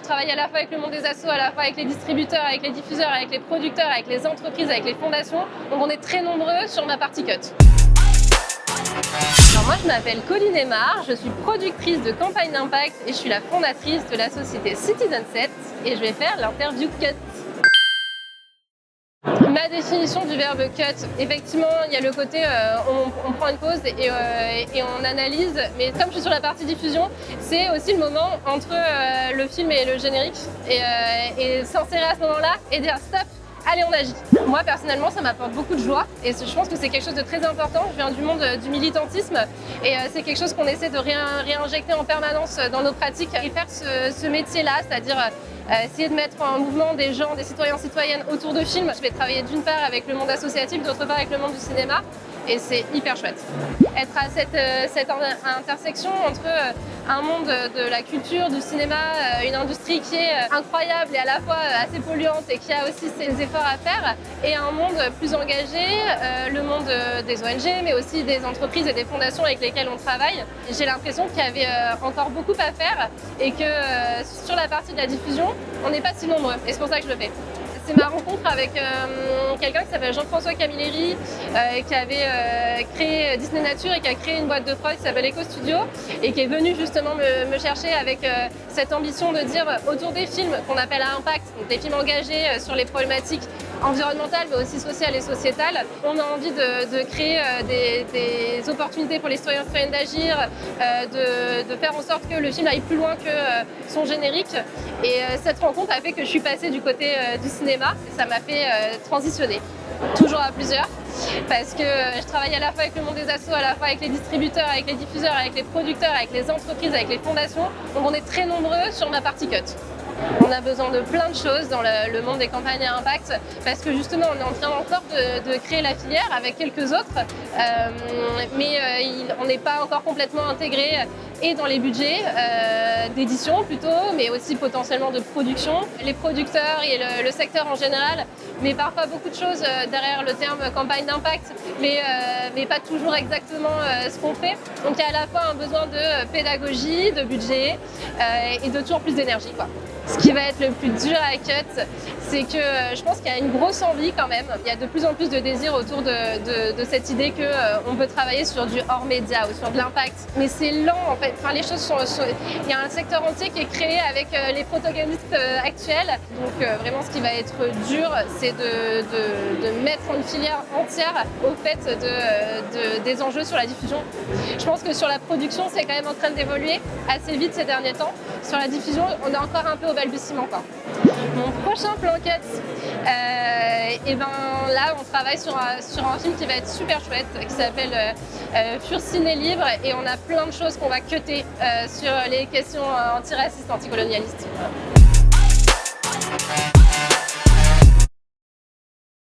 travaille à la fois avec le monde des assos, à la fois avec les distributeurs, avec les diffuseurs, avec les producteurs, avec les entreprises, avec les fondations. Donc on est très nombreux sur ma partie cut. Alors moi je m'appelle Colline Aymar, je suis productrice de campagne d'impact et je suis la fondatrice de la société Citizen7 et je vais faire l'interview cut. Ma définition du verbe cut, effectivement, il y a le côté on prend une pause et on analyse, mais comme je suis sur la partie diffusion, c'est aussi le moment entre le film et le générique et s'insérer à ce moment-là et dire stop, allez on agit. Moi personnellement ça m'apporte beaucoup de joie et je pense que c'est quelque chose de très important. Je viens du monde du militantisme et c'est quelque chose qu'on essaie de réinjecter en permanence dans nos pratiques et faire ce métier-là, c'est-à-dire essayer de mettre en mouvement des gens, des citoyens, citoyennes autour de films. Je vais travailler d'une part avec le monde associatif, d'autre part avec le monde du cinéma et c'est hyper chouette. Être à cette intersection entre un monde de la culture, du cinéma, une industrie qui est incroyable et à la fois assez polluante et qui a aussi ses efforts à faire, et un monde plus engagé, le monde des ONG, mais aussi des entreprises et des fondations avec lesquelles on travaille. J'ai l'impression qu'il y avait encore beaucoup à faire et que sur la partie de la diffusion, on n'est pas si nombreux et c'est pour ça que je le fais. C'est ma rencontre avec quelqu'un qui s'appelle Jean-François Camilleri, qui avait créé Disney Nature et qui a créé une boîte de prod qui s'appelle Eco Studio et qui est venu justement me chercher avec cette ambition de dire autour des films qu'on appelle à impact, donc des films engagés sur les problématiques environnementales mais aussi sociales et sociétales. On a envie de créer des opportunités pour les citoyens et citoyennes d'agir, de faire en sorte que le film aille plus loin que son générique. Et cette rencontre a fait que je suis passée du côté du cinéma et ça m'a fait transitionner, toujours à plusieurs, parce que je travaille à la fois avec le monde des assos, à la fois avec les distributeurs, avec les diffuseurs, avec les producteurs, avec les entreprises, avec les fondations. Donc on est très nombreux sur ma partie cut. On a besoin de plein de choses dans le monde des campagnes à impact parce que justement on est en train encore de créer la filière avec quelques autres, mais on n'est pas encore complètement intégré et dans les budgets d'édition plutôt, mais aussi potentiellement de production. Les producteurs et le secteur en général, mais parfois beaucoup de choses derrière le terme campagne d'impact, mais pas toujours exactement ce qu'on fait. Donc il y a à la fois un besoin de pédagogie, de budget et de toujours plus d'énergie, quoi. Ce qui va être le plus dur à cut, c'est que je pense qu'il y a une grosse envie quand même. Il y a de plus en plus de désir autour de cette idée qu'on peut travailler sur du hors média ou sur de l'impact. Mais c'est lent en fait. Enfin, les choses il y a un secteur entier qui est créé avec les protagonistes actuels. Donc vraiment ce qui va être dur, c'est de mettre une filière entière au fait des enjeux sur la diffusion. Je pense que sur la production, c'est quand même en train d'évoluer assez vite ces derniers temps. Sur la diffusion, on est encore un peu au balbutiement, quoi. Mon prochain plan cut, et ben là on travaille sur un film qui va être super chouette, qui s'appelle Fur Ciné Libre, et on a plein de choses qu'on va cutter sur les questions antiracistes, anticolonialistes.